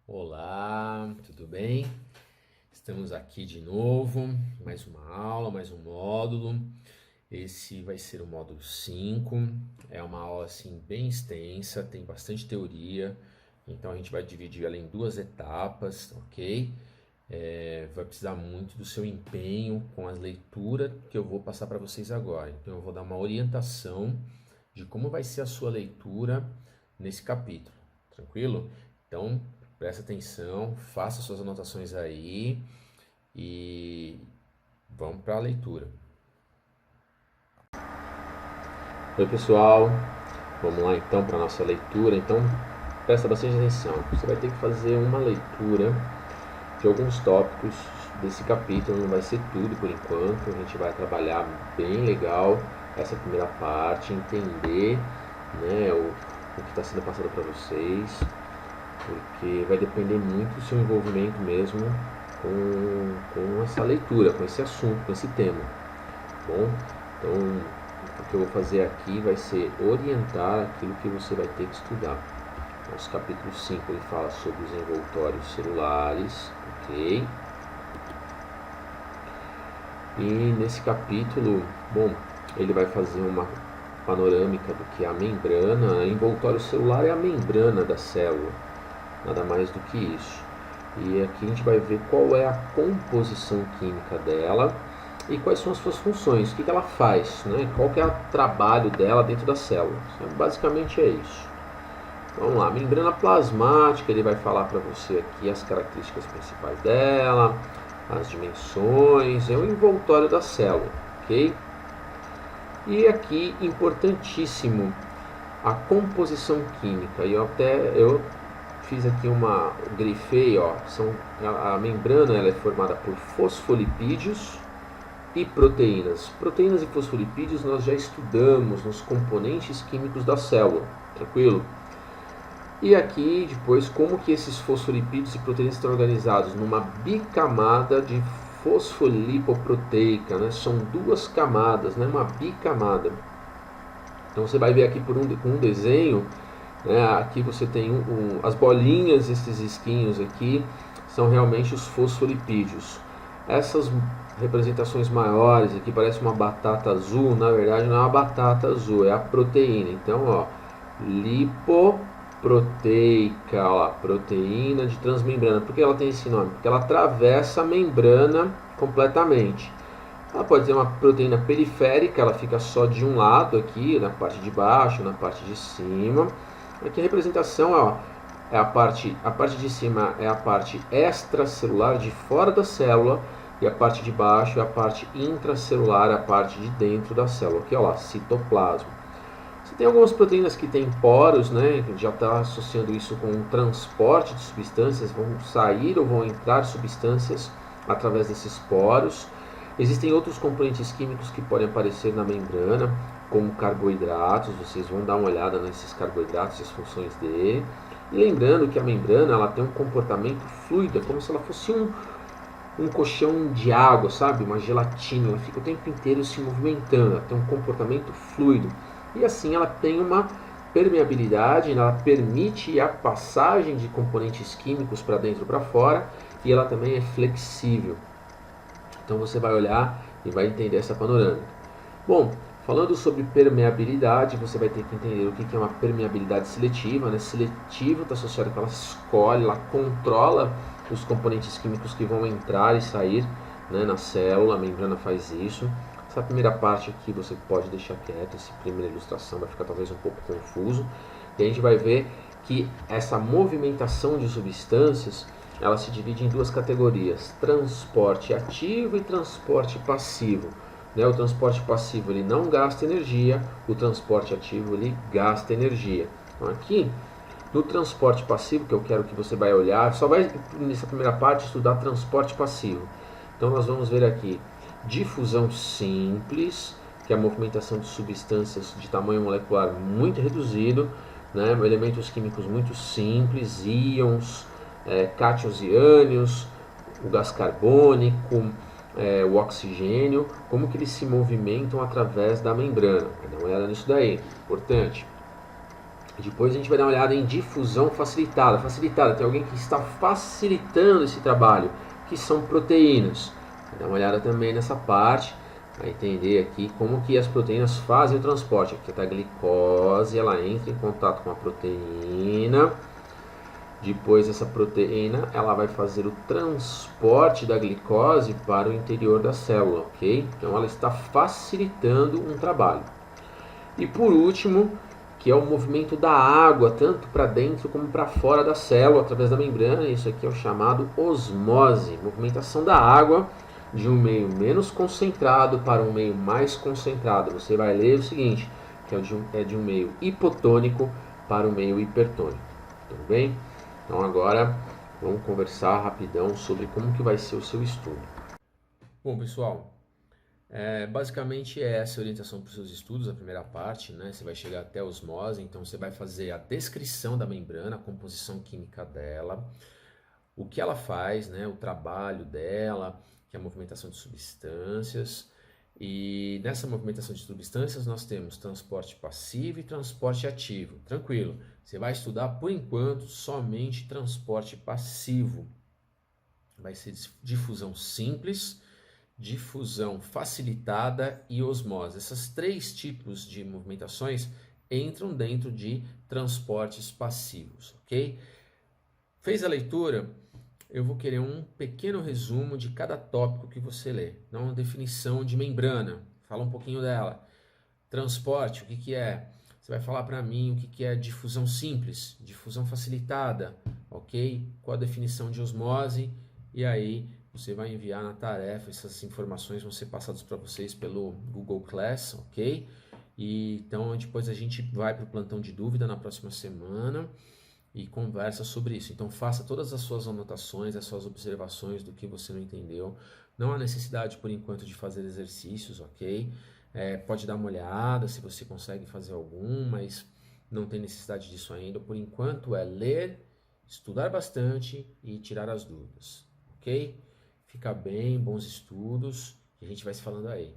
Olá, tudo bem? Estamos aqui de novo, mais uma aula, mais um módulo. Esse vai ser o módulo 5. É uma aula assim bem extensa, tem bastante teoria, então a gente vai dividir ela em duas etapas, ok? Vai precisar muito do seu empenho com as leituras que eu vou passar para vocês agora. Então eu vou dar uma orientação de como vai ser a sua leitura nesse capítulo, tranquilo? Então presta atenção, faça suas anotações aí e vamos para a leitura. Oi pessoal, vamos lá então para a nossa leitura. Então presta bastante atenção, você vai ter que fazer uma leitura de alguns tópicos desse capítulo, não vai ser tudo por enquanto, a gente vai trabalhar bem legal essa primeira parte, entender, né, o que está sendo passado para vocês, porque vai depender muito do seu envolvimento mesmo com essa leitura, com esse assunto, com esse tema, tá bom? Então, o que eu vou fazer aqui vai ser orientar aquilo que você vai ter que estudar. Nosso capítulo 5 ele fala sobre os envoltórios celulares, ok? E nesse capítulo, bom, ele vai fazer uma panorâmica do que é a membrana. Envoltório celular é a membrana da célula, nada mais do que isso. E aqui a gente vai ver qual é a composição química dela e quais são as suas funções, o que ela faz, né? Qual que é o trabalho dela dentro da célula. Basicamente é isso. Vamos lá, membrana plasmática, ele vai falar para você aqui as características principais dela, as dimensões, é o envoltório da célula, ok? E aqui, importantíssimo, a composição química. Eu fiz aqui grifei, ó, a membrana ela é formada por fosfolipídios e proteínas. Proteínas e fosfolipídios nós já estudamos nos componentes químicos da célula, tranquilo? E aqui depois como que esses fosfolipídios e proteínas estão organizados numa bicamada de fosfolipoproteica, né? São duas camadas, né? Uma bicamada. Então você vai ver aqui por um desenho, né? Aqui você tem as bolinhas, esses risquinhos aqui são realmente os fosfolipídios. Essas representações maiores aqui parece uma batata azul, na verdade não é uma batata azul, é a proteína. Então, ó, lipoproteica, ó, proteína de transmembrana. Por que ela tem esse nome? Porque ela atravessa a membrana completamente. Ela pode ter uma proteína periférica, ela fica só de um lado aqui, na parte de baixo, na parte de cima. Aqui a representação ó, é a parte de cima é a parte extracelular de fora da célula e a parte de baixo é a parte intracelular, a parte de dentro da célula. Aqui ó lá, citoplasma. Você tem algumas proteínas que têm poros, né? Já está associando isso com o transporte de substâncias, vão sair ou vão entrar substâncias através desses poros. Existem outros componentes químicos que podem aparecer na membrana, como carboidratos, vocês vão dar uma olhada nesses carboidratos e as funções dele. E lembrando que a membrana ela tem um comportamento fluido, é como se ela fosse um colchão de água, sabe? Uma gelatina, ela fica o tempo inteiro se movimentando, ela tem um comportamento fluido. E assim ela tem uma permeabilidade, ela permite a passagem de componentes químicos para dentro e para fora, e ela também é flexível. Então você vai olhar e vai entender essa panorâmica. Bom, falando sobre permeabilidade, você vai ter que entender o que é uma permeabilidade seletiva. Né? Seletiva está associado com ela escolhe, ela controla os componentes químicos que vão entrar e sair, né, na célula, a membrana faz isso. Essa primeira parte aqui você pode deixar quieto, essa primeira ilustração vai ficar talvez um pouco confuso. E a gente vai ver que essa movimentação de substâncias ela se divide em duas categorias, transporte ativo e transporte passivo. Né? O transporte passivo ele não gasta energia, o transporte ativo ele gasta energia. Então aqui, no transporte passivo, que eu quero que você vai olhar, só vai nessa primeira parte estudar transporte passivo. Então nós vamos ver aqui difusão simples, que é a movimentação de substâncias de tamanho molecular muito reduzido, né? Elementos químicos muito simples, íons, cátions e ânions, o gás carbônico, o oxigênio, como que eles se movimentam através da membrana. Dá uma olhada nisso daí, importante. Depois a gente vai dar uma olhada em difusão facilitada. Facilitada, tem alguém que está facilitando esse trabalho, que são proteínas. Vai dar uma olhada também nessa parte, vai entender aqui como que as proteínas fazem o transporte. Aqui está a glicose, ela entra em contato com a proteína. Depois essa proteína ela vai fazer o transporte da glicose para o interior da célula, ok? Então ela está facilitando um trabalho. E por último, que é o movimento da água, tanto para dentro como para fora da célula, através da membrana. Isso aqui é o chamado osmose, movimentação da água de um meio menos concentrado para um meio mais concentrado. Você vai ler o seguinte, que é de um meio hipotônico para um meio hipertônico. Tudo bem? Então agora vamos conversar rapidão sobre como que vai ser o seu estudo. Bom, pessoal, basicamente é essa a orientação para os seus estudos, a primeira parte, né? Você vai chegar até a osmose, então você vai fazer a descrição da membrana, a composição química dela, o que ela faz, né? O trabalho dela, que é a movimentação de substâncias. E nessa movimentação de substâncias nós temos transporte passivo e transporte ativo. Tranquilo, você vai estudar por enquanto somente transporte passivo. Vai ser difusão simples, difusão facilitada e osmose. Esses três tipos de movimentações entram dentro de transportes passivos, ok? Fez a leitura? Eu vou querer um pequeno resumo de cada tópico que você lê. Dá uma definição de membrana, fala um pouquinho dela. Transporte, o que que é? Você vai falar para mim o que que é difusão simples, difusão facilitada, ok? Qual a definição de osmose? E aí você vai enviar na tarefa, essas informações vão ser passadas para vocês pelo Google Class, ok? E então depois a gente vai para o plantão de dúvida na próxima semana e conversa sobre isso. Então faça todas as suas anotações, as suas observações do que você não entendeu. Não há necessidade por enquanto de fazer exercícios, ok? Pode dar uma olhada se você consegue fazer algum, mas não tem necessidade disso ainda. Por enquanto é ler, estudar bastante e tirar as dúvidas, ok? Fica bem, bons estudos e a gente vai se falando aí.